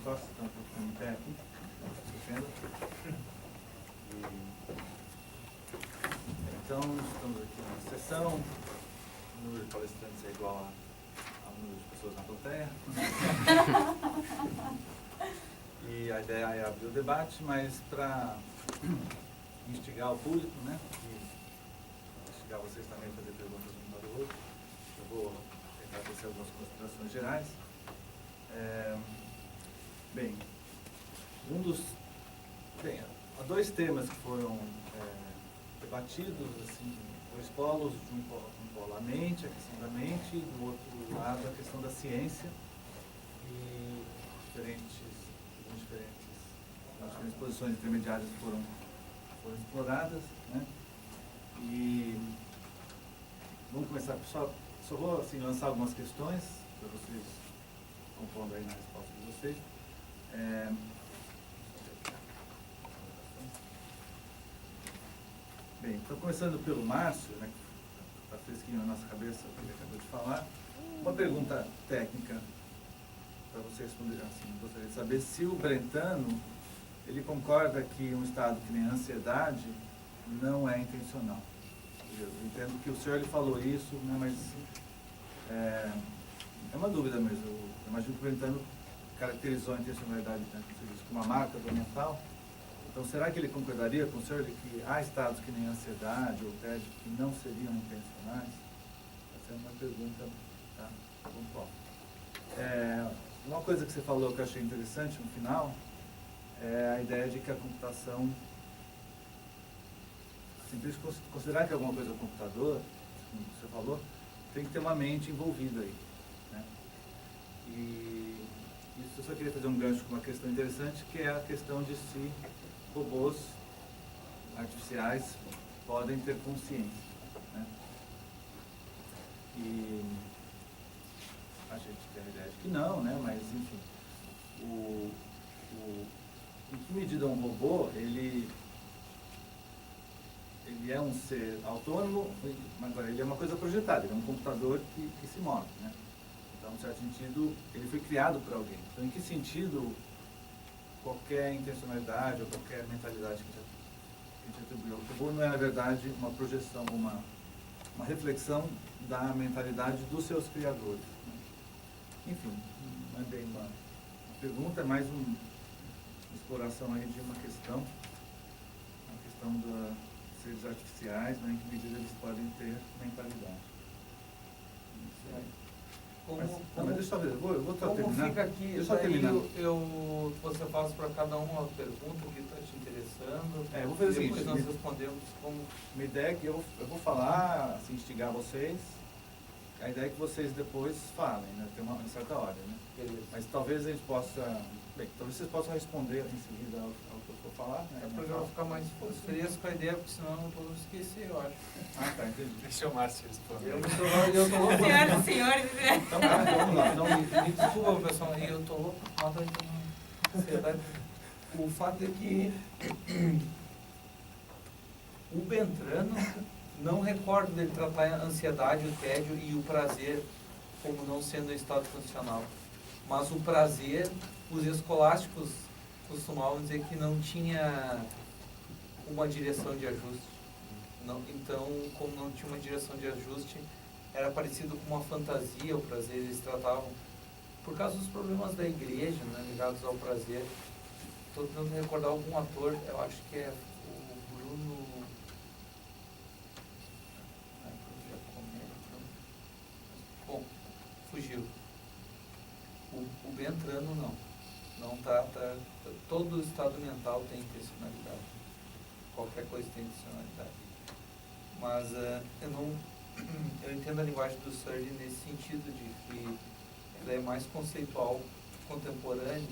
costas, então estou ficando em pé aqui. Então, estamos aqui na sessão, o número de palestrantes é igual ao número de pessoas na plateia. E a ideia é abrir o debate, mas para instigar o público, né, e instigar vocês também a fazer perguntas um para o outro, eu vou tentar fazer algumas considerações gerais. Há dois temas que foram debatidos, assim, dois polos, de um polo a mente, a questão da mente, e do outro lado a questão da ciência, e diferentes posições intermediárias foram exploradas, né? E vamos começar, pessoal, só vou assim, lançar algumas questões para vocês compondo aí na resposta de vocês. Bem, então começando pelo Márcio, né, que está fresquinho na nossa cabeça, o que ele acabou de falar. Uma pergunta técnica para você responder, assim, gostaria de saber se o Brentano, ele concorda que um estado que nem a ansiedade não é intencional. Eu entendo que o senhor ele falou isso, né, mas é uma dúvida mesmo. Eu imagino que o Brentano caracterizou a intencionalidade, né, como uma marca do mental. Então, será que ele concordaria com o senhor de que há estados que nem a ansiedade ou tédio que não seriam intencionais? Essa é uma pergunta, tá, pontual. Uma coisa que você falou que eu achei interessante no final é a ideia de que a computação, assim, considerar que alguma coisa é um computador, como você falou, tem que ter uma mente envolvida aí, né? E isso eu só queria fazer um gancho com uma questão interessante, que é a questão de se robôs artificiais podem ter consciência, né? E a gente tem a ideia de que não, né? Mas, enfim, em que medida um robô, ele é um ser autônomo, agora ele é uma coisa projetada, ele é um computador que se move, né? Então, em certo sentido, ele foi criado por alguém. Então, em que sentido qualquer intencionalidade ou qualquer mentalidade que a gente atribuiu ao robô não é, na verdade, uma projeção, uma reflexão da mentalidade dos seus criadores, né? Enfim, não é bem uma pergunta, é mais uma exploração aí de uma questão, a questão dos seres artificiais, né, em que medida eles podem ter mentalidade. Mas deixa eu ver, eu vou terminar. Fica aqui, deixa eu terminar. Você faz para cada um uma pergunta que está te interessando. Eu vou fazer o seguinte, depois nós respondemos como... Minha ideia é que eu vou falar, assim, instigar vocês. A ideia é que vocês depois falem, né? Tem uma certa ordem, né? Beleza. Mas talvez a gente possa... Bem, talvez vocês possam responder em seguida ao que eu for falar, né? Para já ficar mais fresco a ideia, porque senão eu vou esquecer, eu acho. Tá, entendi. Deixa o Márcio responder. Eu tô louco. Senhoras e senhores, Então, vamos lá. Não, me desculpa, pessoal, eu tô louco por causa da ansiedade. O fato é que o Brentano, não recordo dele tratar a ansiedade, o tédio e o prazer como não sendo um estado funcional. Mas o prazer, os escolásticos costumavam dizer que não tinha uma direção de ajuste. Então, como não tinha uma direção de ajuste, era parecido com uma fantasia, o prazer. Eles tratavam, por causa dos problemas da igreja, né, ligados ao prazer. Estou tentando recordar algum ator, eu acho que é o Bruno... Bom, fugiu. O Brentano não trata... Todo estado mental tem intencionalidade. Qualquer coisa tem intencionalidade. Mas eu entendo a linguagem do Searle nesse sentido de que ela é mais conceitual, contemporânea.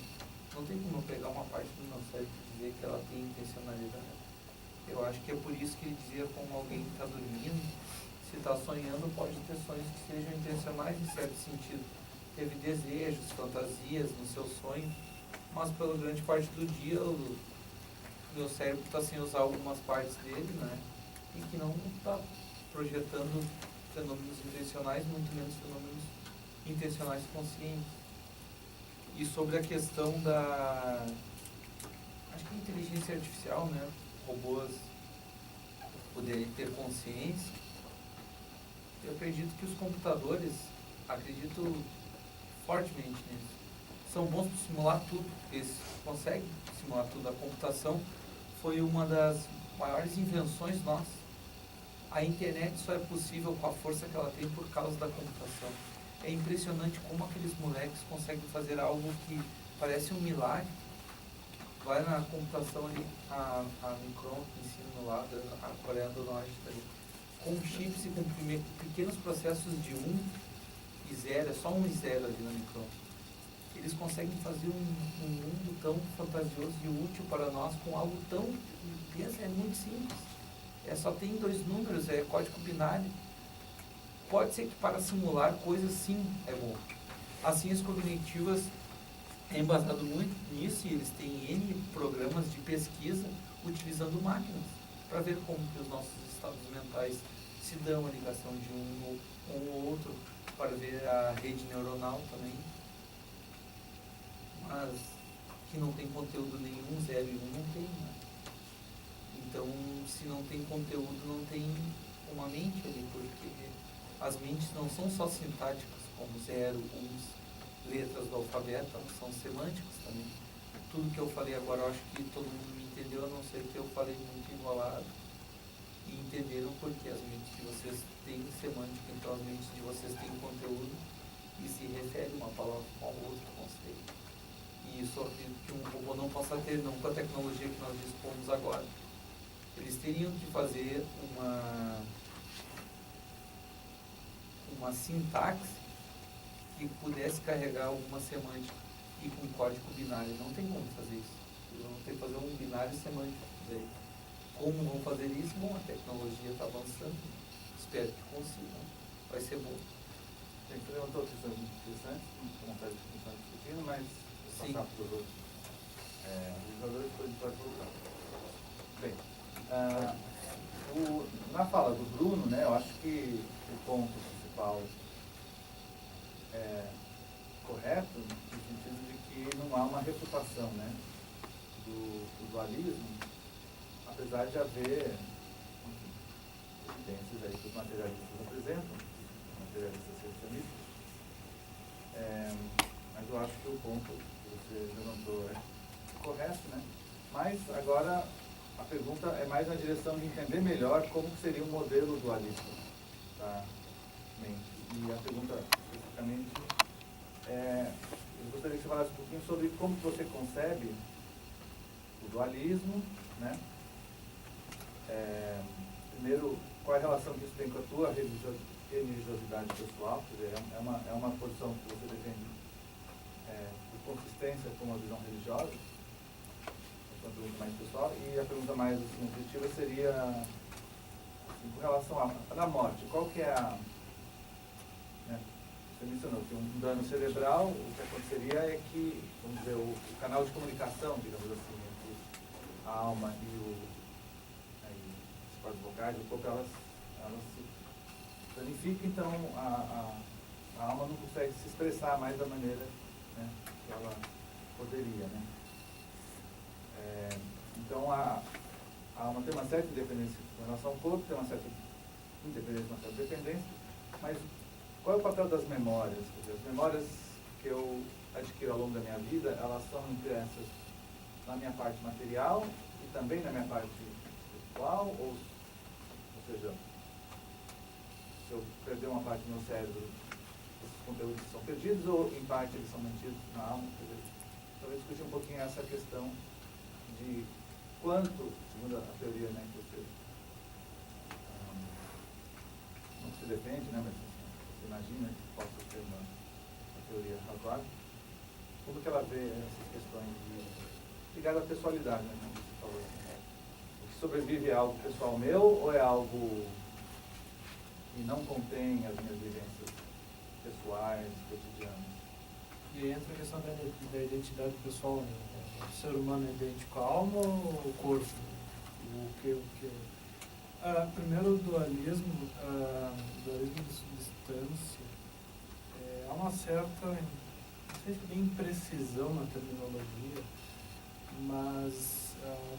Não tem como eu pegar uma parte do meu cérebro e dizer que ela tem intencionalidade. Eu acho que é por isso que ele dizia, como alguém que está dormindo, se está sonhando, pode ter sonhos que sejam intencionais em certo sentido. Teve desejos, fantasias no seu sonho, mas pela grande parte do dia o meu cérebro está sem usar algumas partes dele, né? E que não está projetando fenômenos intencionais, muito menos fenômenos intencionais conscientes. E sobre a questão da, acho que inteligência artificial, né? Robôs poderem ter consciência, eu acredito que os computadores, acredito fortemente nisso, são bons para simular tudo, eles conseguem simular tudo. A computação foi uma das maiores invenções nossas. A internet só é possível com a força que ela tem por causa da computação. É impressionante como aqueles moleques conseguem fazer algo que parece um milagre. Vai na computação ali, a Micron que ensina no lado, a Coreia do Norte tá ali, com chips e com pequenos processos de 1 e 0, é só 1 e 0 ali na Micron. Eles conseguem fazer um mundo tão fantasioso e útil para nós com algo tão, pensa, é muito simples. Só tem 2 números, é código binário. Pode ser que para simular coisas, sim, é bom. As ciências cognitivas é embasado muito nisso e eles têm N programas de pesquisa utilizando máquinas para ver como que os nossos estados mentais se dão, a ligação de um ou outro, para ver a rede neuronal também. Mas que não tem conteúdo nenhum, 0 e 1 não tem, né? Então, se não tem conteúdo, não tem uma mente ali, porque as mentes não são só sintáticas, como 0, 1, letras do alfabeto, são semânticas também. Tudo que eu falei agora, eu acho que todo mundo me entendeu, a não ser que eu falei muito enrolado. E entenderam porque as mentes de vocês têm semântica, então as mentes de vocês têm conteúdo e se refere uma palavra com a outra conceito. E isso eu acredito que um robô não possa ter, não com a tecnologia que nós dispomos agora. Eles teriam que fazer uma sintaxe que pudesse carregar alguma semântica e com código binário. Não tem como fazer isso. Eles vão ter que fazer um binário semântico. Daí. Como vão fazer isso? Bom, a tecnologia está avançando. Espero que consigam. Vai ser bom. Tem que fazer outra questão interessante, com vontade de continuar discutindo, mas Sim. passar para os outros realizadores, depois a gente pode voltar. Bem, na fala do Bruno, né, eu acho que o ponto principal é correto, no sentido de que não há uma refutação, né, do dualismo, apesar de haver, enfim, evidências aí que os materialistas apresentam, materialistas reducionistas, mas eu acho que o ponto que você levantou é correto, né? Mas agora a pergunta é mais na direção de entender melhor como que seria um modelo dualista da mente. E a pergunta, especificamente, eu gostaria que você falasse um pouquinho sobre como que você concebe o dualismo, né? Primeiro, qual é a relação que isso tem com a tua religiosidade pessoal? Quer dizer, é uma posição que você defende por consistência com uma visão religiosa? Essa é uma pergunta mais pessoal. E a pergunta mais assim, objetiva seria, assim, com relação à morte. Qual que é a... Né, você mencionou que um dano cerebral, o que aconteceria é que, vamos dizer, o canal de comunicação, digamos assim, entre a alma e as cordas vocais, o corpo, elas se danificam, então a alma não consegue se expressar mais da maneira, né, que ela poderia, né? Então a alma tem uma certa independência com relação ao corpo, tem uma certa independência, uma certa dependência, mas qual é o papel das memórias? Quer dizer, as memórias que eu adquiro ao longo da minha vida, elas são impressas na minha parte material e também na minha parte espiritual, ou seja, se eu perder uma parte do meu cérebro, esses conteúdos são perdidos ou em parte eles são mantidos na alma? Quer dizer, talvez discutir um pouquinho essa questão de quanto, segundo a teoria, né, que você não se defende, né, mas você imagina que possa ser uma teoria razoável, como que ela vê essas questões ligadas à pessoalidade, né, como você falou assim, o que sobrevive é algo pessoal meu ou é algo que não contém as minhas vivências pessoais, cotidianas? E aí entra a questão da identidade pessoal, né? O ser humano é idêntico à alma ou ao corpo? Primeiro, o dualismo de substância, há uma certa, não sei se tem precisão na terminologia, mas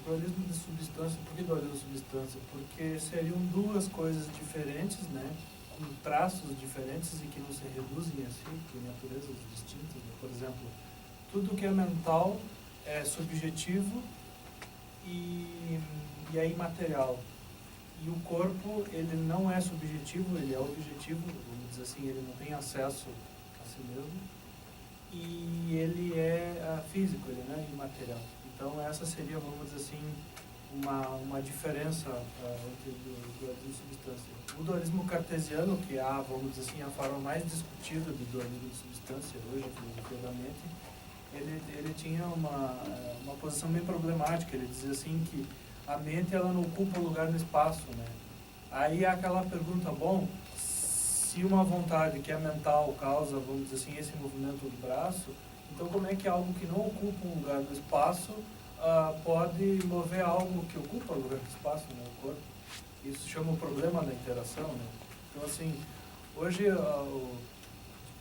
dualismo de substância, por que dualismo de substância? Porque seriam duas coisas diferentes, né, com traços diferentes e que não se reduzem a si, que naturezas distintas, né? Por exemplo, tudo que é mental é subjetivo e é imaterial. E o corpo, ele não é subjetivo, ele é objetivo, vamos dizer assim, ele não tem acesso a si mesmo. E ele é físico, ele não é imaterial. Então essa seria, vamos dizer assim, uma diferença entre o dualismo e substância. O dualismo cartesiano, que é, vamos dizer assim, a forma mais discutida do dualismo de substância hoje, a filosofia da mente, ele tinha uma posição bem problemática. Ele dizia assim que a mente ela não ocupa lugar no espaço, né? Aí há aquela pergunta, bom, se uma vontade que é mental causa, vamos dizer assim, esse movimento do braço, então como é que algo que não ocupa um lugar no espaço pode mover algo que ocupa lugar no espaço, né, o corpo? Isso chama o problema da interação, né? Então, assim, hoje os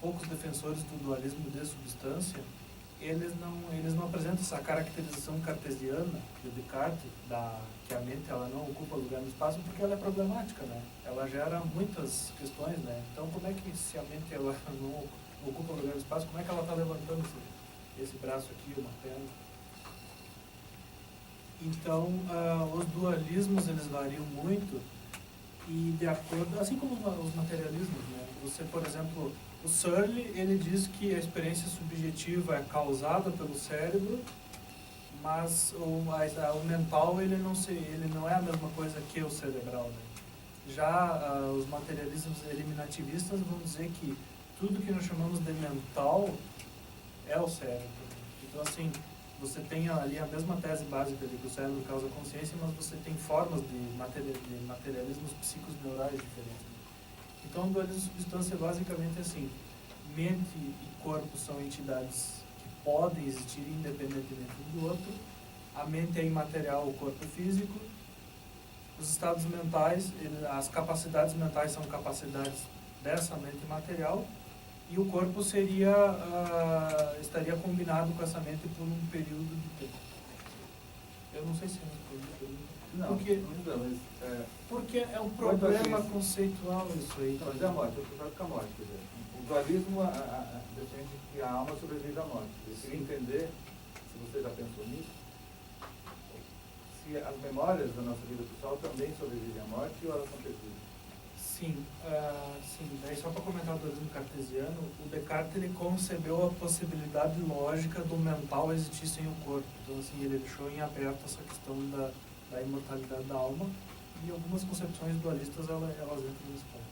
poucos defensores do dualismo de substância, eles não apresentam essa caracterização cartesiana de Descartes, que a mente ela não ocupa lugar no espaço, porque ela é problemática, né? Ela gera muitas questões, né? Então, como é que, se a mente ela não ocupa lugar no espaço, como é que ela está levantando esse braço aqui, uma perna? Então, os dualismos, eles variam muito, e de acordo, assim como os materialismos, né? Você, por exemplo, o Searle, ele diz que a experiência subjetiva é causada pelo cérebro, mas o mental ele não é a mesma coisa que o cerebral, né? Já os materialismos eliminativistas vão dizer que tudo que nós chamamos de mental é o cérebro. Então, assim, você tem ali a mesma tese básica de que o cérebro causa consciência, mas você tem formas de materialismos psicos neurais diferentes. Então, o dualismo de substância é basicamente assim: mente e corpo são entidades que podem existir independentemente um do outro. A mente é imaterial, o corpo é físico. Os estados mentais, as capacidades mentais são capacidades dessa mente imaterial. E o corpo estaria combinado com essa mente por um período de tempo. Eu não sei se eu respondi a pergunta. Porque é um problema conceitual isso aí. Não, mas é a morte, eu concordo com a morte. Quer dizer, o dualismo defende que a alma sobrevive à morte. Eu queria entender, se você já pensou nisso, se as memórias da nossa vida pessoal também sobrevivem à morte ou elas são perdidas? Sim, daí só para comentar o dualismo cartesiano, o Descartes ele concebeu a possibilidade lógica do mental existir sem o corpo. Então, assim, ele deixou em aberto essa questão da imortalidade da alma, e algumas concepções dualistas elas entram nesse ponto.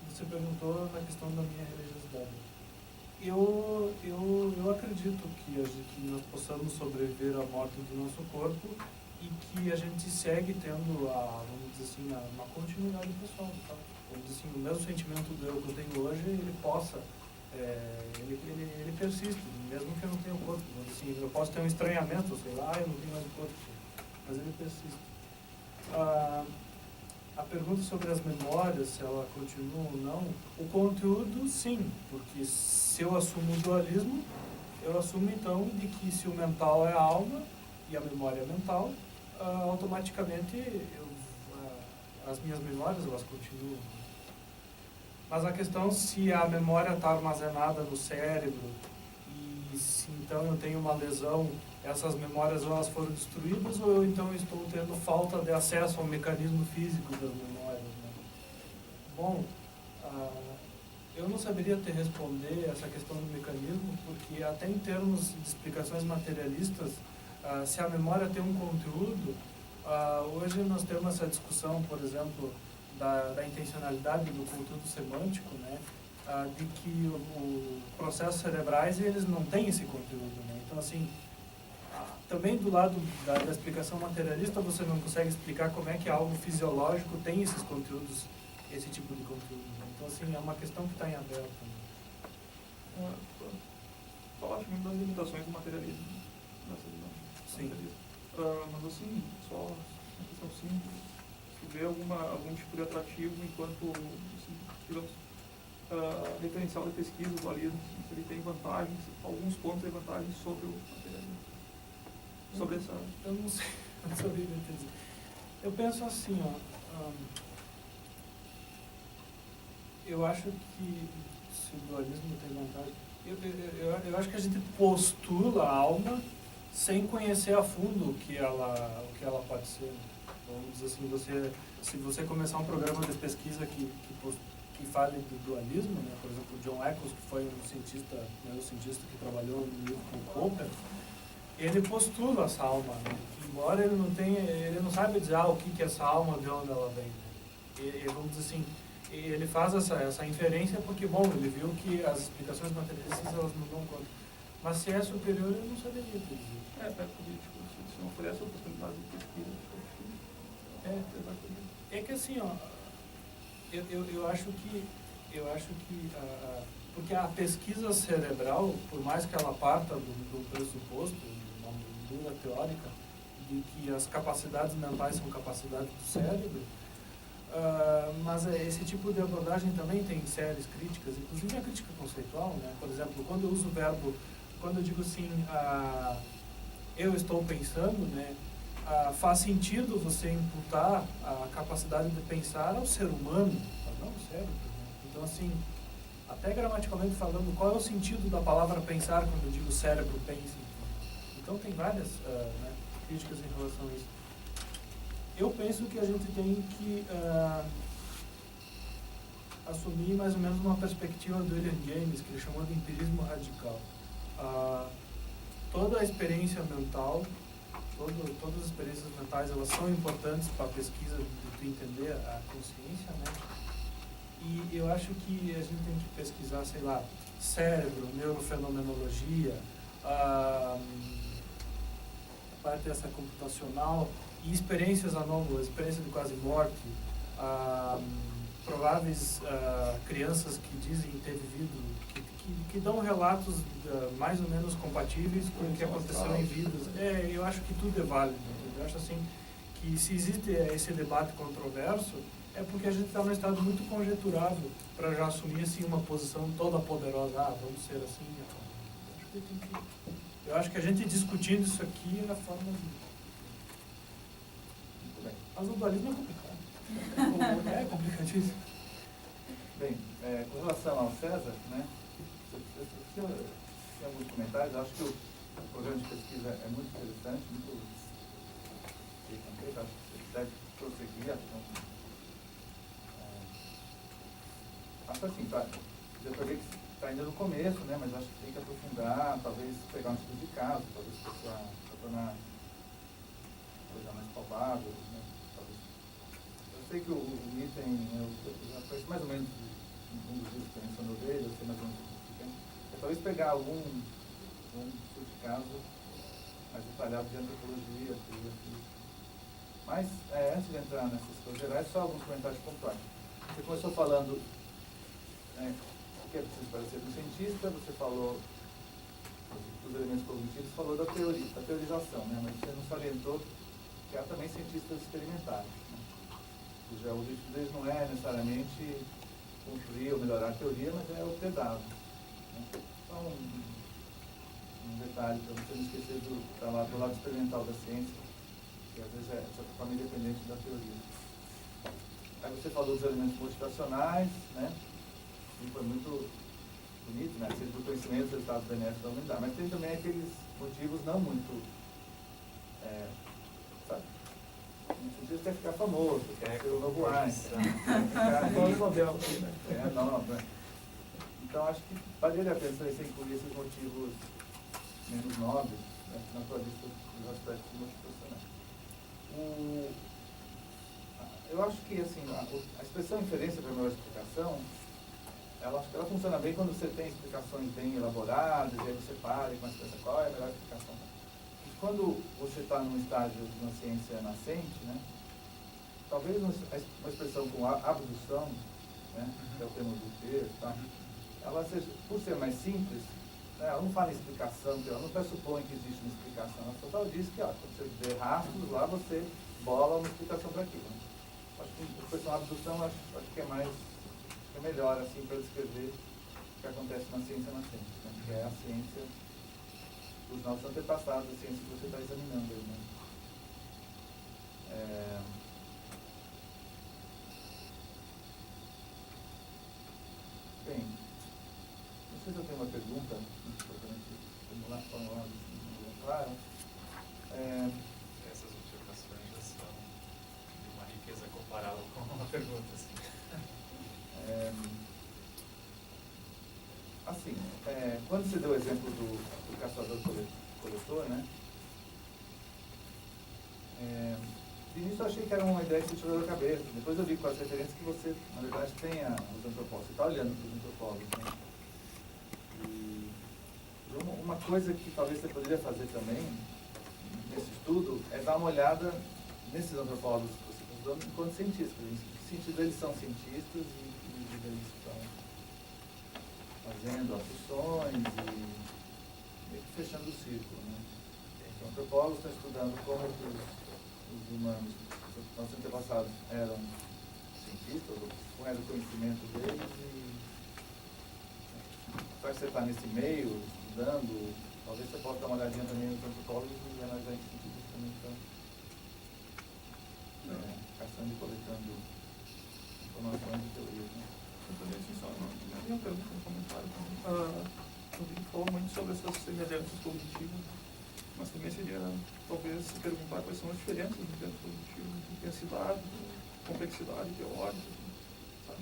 Você perguntou na questão da minha religiosidade. Eu acredito que nós possamos sobreviver à morte do nosso corpo e que a gente segue tendo vamos dizer assim, uma continuidade pessoal. Tá? Vamos dizer assim, o mesmo sentimento do eu que eu tenho hoje, ele persiste, mesmo que eu não tenha o corpo. Assim, eu posso ter um estranhamento, sei lá, eu não tenho mais o corpo, mas ele persiste. A pergunta sobre as memórias, se ela continua ou não, o conteúdo, sim, porque se eu assumo o dualismo, eu assumo então de que se o mental é a alma e a memória é mental, automaticamente as minhas memórias elas continuam. Mas a questão se a memória está armazenada no cérebro e se então eu tenho uma lesão, essas memórias elas foram destruídas ou eu então estou tendo falta de acesso ao mecanismo físico das memórias, né? Bom, eu não saberia te responder essa questão do mecanismo, porque até em termos de explicações materialistas, se a memória tem um conteúdo, hoje nós temos essa discussão, por exemplo, da intencionalidade do conteúdo semântico, né? De que os processos cerebrais eles não têm esse conteúdo, né? Então, assim, também do lado da explicação materialista você não consegue explicar como é que algo fisiológico tem esses conteúdos, esse tipo de conteúdo, né? Então, assim, é uma questão que está em aberto, né? Falaste muito das limitações do materialismo, nessa visão. Sim. Mas assim, só uma questão simples, tu vê algum tipo de atrativo enquanto, assim, digamos, referencial de pesquisa, o dualismo, se ele tem vantagens, alguns pontos de vantagem sobre o materialismo. Sobre essa... Eu não sei, eu não sabia dizer. Eu penso assim, eu acho que se o dualismo tem vantagem, eu acho que a gente postula a alma sem conhecer a fundo o que ela pode ser. Vamos dizer assim, se você começar um programa de pesquisa que fale do dualismo, né, por exemplo, o John Eccles, que foi um cientista, neurocientista que trabalhou no livro com o Popper, ele postula essa alma, né? Embora ele não sabe dizer o que é essa alma, de onde ela vem, né? E vamos dizer assim, ele faz essa inferência porque, bom, ele viu que as explicações materialistas elas não dão conta. Mas se é superior, eu não saberia dizer. É político, se não oferece oportunidade de pesquisa, é que assim, eu acho que porque a pesquisa cerebral, por mais que ela parta do pressuposto, uma dura teórica, de que as capacidades mentais são capacidades do cérebro, mas esse tipo de abordagem também tem sérias críticas, inclusive a crítica conceitual, né? Por exemplo, quando eu uso o verbo, quando eu digo assim, eu estou pensando, né? Faz sentido você imputar a capacidade de pensar ao ser humano, não ao cérebro, né? Então, assim, até gramaticalmente falando, qual é o sentido da palavra pensar quando eu digo cérebro pensa? Então, tem várias críticas em relação a isso. Eu penso que a gente tem que assumir mais ou menos uma perspectiva do William James, que ele chamou de empirismo radical. Toda a experiência mental, todas as experiências mentais, elas são importantes para a pesquisa de tu entender a consciência, né? E eu acho que a gente tem que pesquisar, sei lá, cérebro, neurofenomenologia, parte dessa computacional e experiências anômalas, experiência de quase morte, prováveis crianças que dizem ter vivido, que dão relatos mais ou menos compatíveis com o que aconteceu em vidas. Eu acho que tudo é válido. Entendeu? Eu acho assim que se existe esse debate controverso, é porque a gente está num estado muito conjeturável para já assumir assim, uma posição toda poderosa. Vamos ser assim. Eu acho que a gente discutindo isso aqui é a forma de... Muito bem. Mas o dualismo é complicado. É complicadíssimo. Bem, com relação ao César, né? Tem alguns comentários. Eu acho que o programa de pesquisa é muito interessante, muito concreto. Acho que você deve prosseguir. Acho assim, deu para ver que está ainda no começo, né? Mas acho que tem que aprofundar, talvez pegar um estudo de caso, talvez para tornar a coisa mais palpável, né? Talvez. Eu sei que o item, eu já conheço mais ou menos um dos livros que você mencionou dele, eu sei mais ou menos o que é. Talvez pegar algum estudo de caso mais detalhado de antropologia, filosofia. Mas, antes de entrar nessas coisas gerais, só alguns comentários pontuais. Você começou falando o que é preciso para ser um cientista, você falou dos elementos cognitivos, falou da teorização, né? Mas você não salientou que há também cientistas experimentais, né? O objetivo deles não é necessariamente construir ou melhorar a teoria, mas é obter dados. Né? Só um detalhe para você não esquecer do lado experimental da ciência, que às vezes é de certa forma independente da teoria. Aí você falou dos elementos motivacionais, né? E foi muito bonito, né? Seja do conhecimento, dos resultados benéficos da humanidade. Mas tem também aqueles motivos não muito, sabe? O cientista quer ficar famoso, quer ser o novo Einstein, quer ficar no Nobel. Então acho que valeria a pena você incluir esses motivos menos nobres, né, na tua lista dos aspectos motivacionais. Eu acho que assim, a expressão inferência para melhor explicação, acho que ela funciona bem quando você tem explicações bem elaboradas, e aí você para e começa a pensar qual é a melhor explicação. E quando você está num estágio de uma ciência nascente, né, talvez uma expressão como abdução, né, que é o termo do texto, tá, ela seja, por ser mais simples, né, ela não fala em explicação, ela não pressupõe que existe uma explicação, ela só diz que quando você vê rastros lá, você bola uma explicação para aquilo. Né. Acho que a expressão abdução acho que é mais é melhor assim para descrever o que acontece na ciência nascente, né? Que é a ciência dos nossos antepassados, a ciência que você está examinando aí, né? Bem, não sei se eu tenho uma pergunta, importante formular claro. Essas observações já são de uma riqueza comparável com uma pergunta, assim. Assim, quando você deu o exemplo do caçador-coletor, né? De início eu achei que era uma ideia que você tirou da cabeça. Depois eu vi com as referências que você, na verdade, tem os antropólogos. Você está olhando para os antropólogos, né? E uma coisa que talvez você poderia fazer também, nesse estudo, é dar uma olhada nesses antropólogos que você está estudando enquanto cientistas. Em que sentido eles são cientistas e eles estão fazendo assunções e meio que fechando o círculo, né? Então, antropólogos estão estudando como os humanos, nossos antepassados, eram cientistas, qual era o conhecimento deles e só que você está nesse meio, estudando, talvez você possa dar uma olhadinha também nos antropólogos e analisar em cientistas também estão caçando e coletando informações e teorias, né? Eu também, assim, só na minha pergunta, um comentário também. O Vitor falou muito sobre essas semelhanças cognitivas, mas também seria, talvez, se perguntar quais são as diferenças no termos cognitivos, intensidade, complexidade teórica, sabe?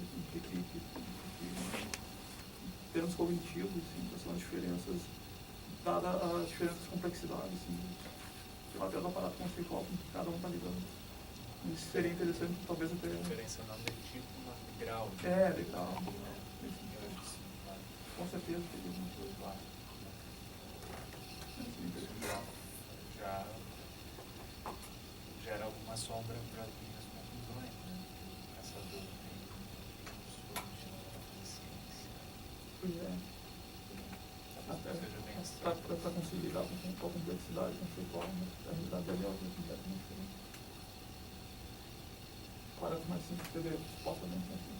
Em termos cognitivos, assim, quais são as diferenças, dadas as diferenças de complexidade, assim, até do aparato conceitual com que cada um está lidando. Isso seria interessante, talvez até... Diferença não de tipo, mas de grau. De grau. Com certeza teria alguma coisa lá. Já gera alguma sombra para as minhas conclusões, né? O caçador tem sua ciência. Pois é. Até para conseguir lidar com a complexidade conceitual, né? A realidade dele é outra completamente diferente. Parece mais simples escrever supostamente assim.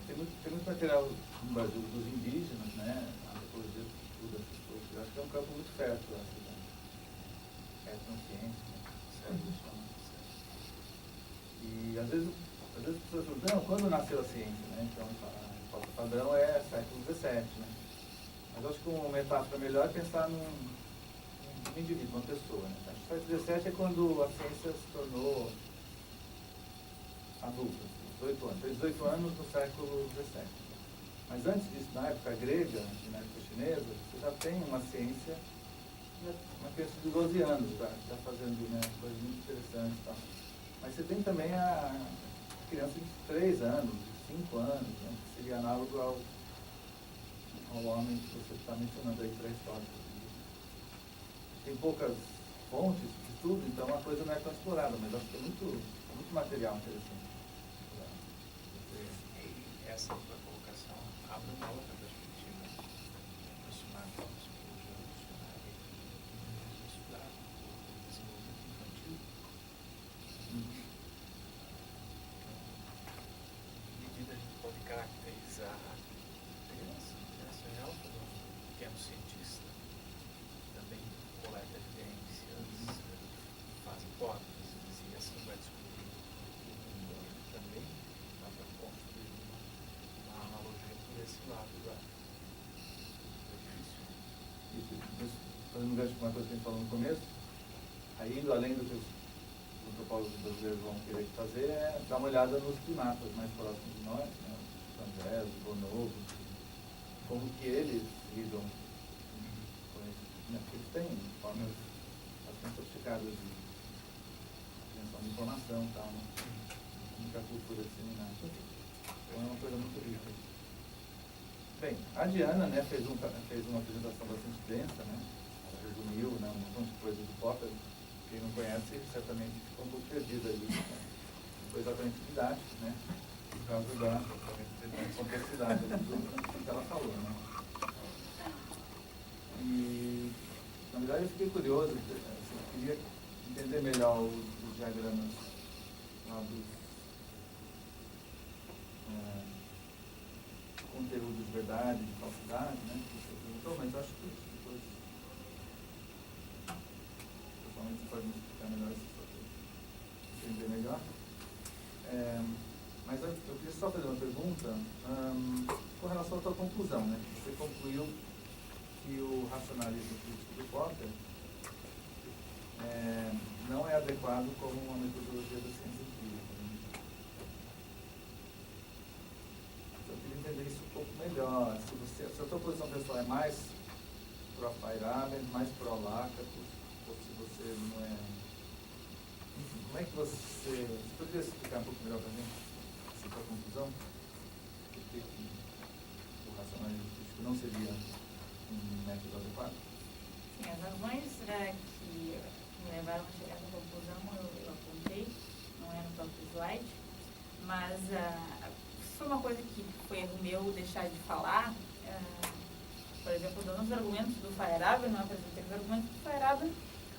Tem muito material no Brasil dos indígenas, né? A antropologia estuda essas coisas. Eu acho que é um campo muito fértil, acho, né? Etnociência, né? E às vezes as pessoas perguntam, não, quando nasceu a ciência, né? Então a resposta padrão é século XVII, né? Mas eu acho que uma metáfora melhor é pensar num indivíduo, uma pessoa, né? Acho que o século XVII é quando a ciência se tornou adulta, 18 anos. Fez 18 anos no século XVII. Mas antes disso, na época grega e na época chinesa, você já tem uma ciência, uma criança de 12 anos, está fazendo, né, coisas muito interessantes e tal. Mas você tem também a criança de 3 anos, de 5 anos, né, que seria análogo ao homem que você está mencionando aí pré-histórico. Tem poucas fontes de estudo, então a coisa não é tão explorada, mas acho que é muito material interessante. Essa colocação abre uma outra perspectiva, aproximar a psicologia evolucionária e estudar o desenvolvimento infantil. À medida a gente pode caracterizar a criança em alta, um pequeno cientista, também coleta evidências, faz hipóteses e assim vai descobrir o mundo também, dá para construir uma analogia por esse lado do edifício. Isso, fazendo um gancho com uma coisa que a gente falou no começo, aí indo além do que os antropólogos brasileiros vão querer fazer, é dar uma olhada nos primatas mais próximos de nós, né, os pangeros, os bonobos, como que eles lidam com isso, né, porque eles têm formas bastante sofisticadas de apreensão de informação e tal, né, como que a cultura disseminada. Então é uma coisa muito rica. Bem, a Diana, né, fez uma apresentação bastante densa, né, ela resumiu, né, um montão de coisas do Popper. Quem não conhece, certamente ficou um pouco perdido ali. Né? Foi exatamente didático, né, por causa da complexidade do que ela falou, né. E, na verdade, eu fiquei curioso, assim, eu queria entender melhor os diagramas lá dos de verdade, de falsidade, né? Que você perguntou, mas eu acho que depois, pessoalmente, você pode me explicar melhor isso, só para entender melhor. Mas eu queria só fazer uma pergunta com relação à tua conclusão, né? Você concluiu que o racionalismo crítico do Popper não é adequado como uma metodologia da ciência empírica. Né? Eu queria entender isso um pouco melhor. Se a tua posição pessoal é mais pró-Feyerabend, mais pró-Lakatos, ou se você não é... Enfim, como é que você poderia explicar um pouco melhor para mim essa tua conclusão? Por que o racionalismo crítico não seria um método adequado? Sim, as razões que me levaram a chegar à conclusão eu apontei, não é no próprio slide, mas se foi uma coisa que foi erro meu deixar de falar, por exemplo, dando os argumentos do Feyerabend, não apresentei os argumentos do Feyerabend,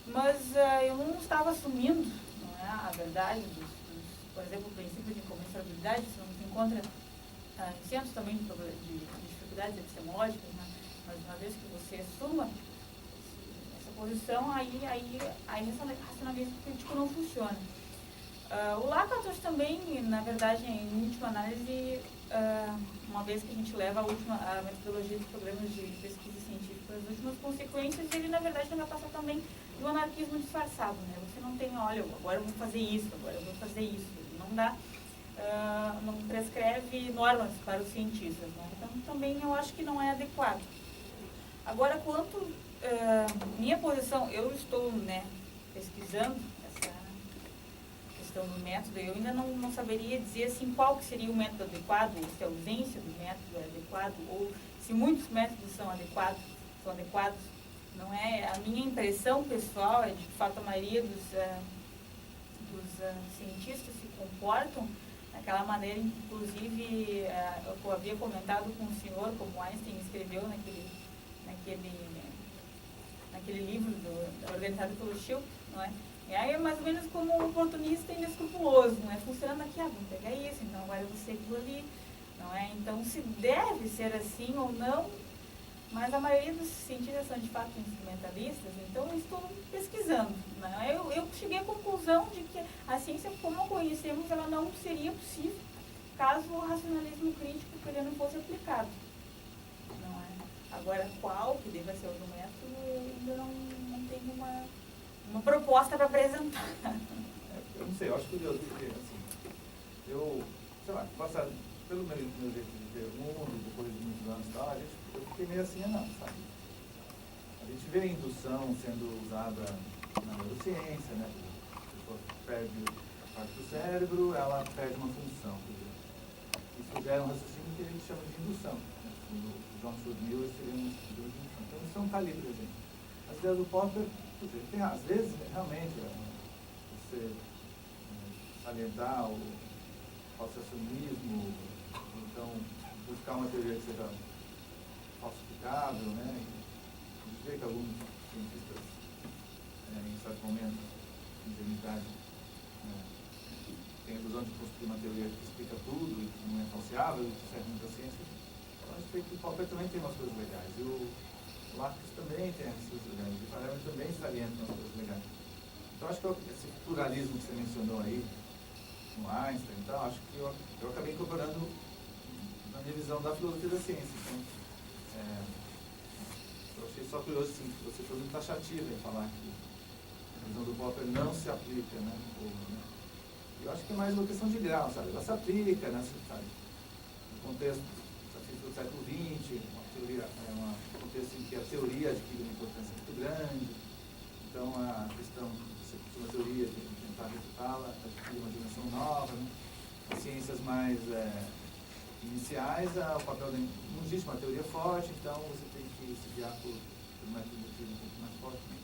mas eu não estava assumindo, não é, a verdade por exemplo, o princípio de incomensurabilidade, isso não se encontra em centros também de dificuldades epistemológicas, né? Mas uma vez que você assuma essa posição, aí racionalismo crítico não funciona. O Lakatos também, na verdade, em última análise, uma vez que a gente leva a metodologia de programas de pesquisa científica, as últimas consequências, ele na verdade não vai passar também do anarquismo disfarçado, né? Você não tem, olha, agora eu vou fazer isso, agora eu vou fazer isso. Não dá, não prescreve normas para os cientistas, né? Então também eu acho que não é adequado. Agora, quanto minha posição, eu estou, né, pesquisando essa questão do método, eu ainda não saberia dizer assim qual que seria o método adequado, ou se a ausência do método é adequado, ou se muitos métodos são adequados. Não é, a minha impressão pessoal é de que, de fato, a maioria dos cientistas se comportam daquela maneira, inclusive, eu havia comentado com o senhor, como Einstein escreveu naquele livro organizado pelo Schill, não é? E aí é mais ou menos como um oportunista inescrupuloso, não é? Funcionando aqui, vamos pegar isso, então agora eu vou ser aquilo ali, não é? Então, se deve ser assim ou não, mas a maioria dos cientistas são de fato instrumentalistas, então eu estou pesquisando, né? Eu cheguei à conclusão de que a ciência como a conhecemos, ela não seria possível caso o racionalismo crítico ele não fosse aplicado. Não é? Agora, qual que deva ser o método, eu ainda não tenho uma proposta para apresentar. Eu não sei, eu acho curioso, porque assim, eu, sei lá, passado pelo meu jeito de ver o mundo, depois de muitos anos e tal, eu fiquei meio assim, não, sabe? A gente vê a indução sendo usada na neurociência, né? A pessoa perde a parte do cérebro, ela perde uma função. Quer dizer, isso gera um raciocínio que a gente chama de indução. Né? O John Stuart Mill seria um estudo de indução. Então, a indução está ali presente. As ideias do Popper, tem, às vezes, realmente, você salientar o falsacionismo, então, buscar uma teoria que seja falsificável, né? A gente vê que alguns cientistas, em certo momento, de ingenuidade, têm a ilusão de construir uma teoria que explica tudo e que não é falseável, e que serve muito à ciência. Então, a gente vê que o Popper também tem umas coisas legais. E o Lakatos também tem as coisas legais. E o Feyerabend também salienta umas coisas legais. Então, acho que esse pluralismo que você mencionou aí, no Einstein e tal, acho que eu acabei incorporando na minha visão da filosofia da ciência. Então, eu achei só curioso, assim, que você foi muito taxativa em falar que a visão do Popper não se aplica, né? Eu acho que é mais uma questão de grau, sabe? Ela se aplica, né? Sabe? No contexto do século XX, um contexto em que a teoria adquire uma importância muito grande, então a questão de uma teoria de tentar refutá-la adquire uma dimensão nova, né? As ciências mais iniciais, o papel não existe uma teoria forte, então você tem que se guiar por um método um pouco mais forte. Né?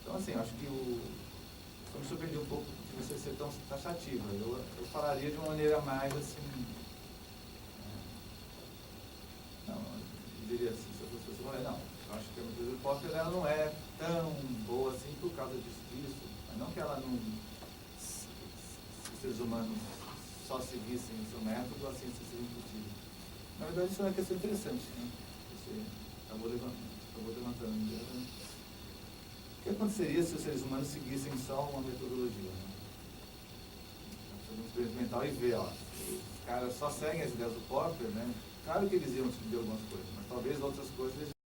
Então, assim, acho que eu me surpreendi um pouco de você ser tão taxativa. Eu falaria de uma maneira mais assim. Não, eu diria assim, se eu fosse você, não, eu acho que a metodologia do Popper ela não é tão boa assim por causa disso. Mas não que ela não. Se os seres humanos só seguissem o seu método, a ciência seria impossível. Na verdade, isso é uma questão interessante, né? Você acabou levantando. O que aconteceria se os seres humanos seguissem só uma metodologia? Né? Fazer um experimento mental e ver, ó, os caras só seguem as ideias do Popper, né? Claro que eles iam descobrir algumas coisas, mas talvez outras coisas eles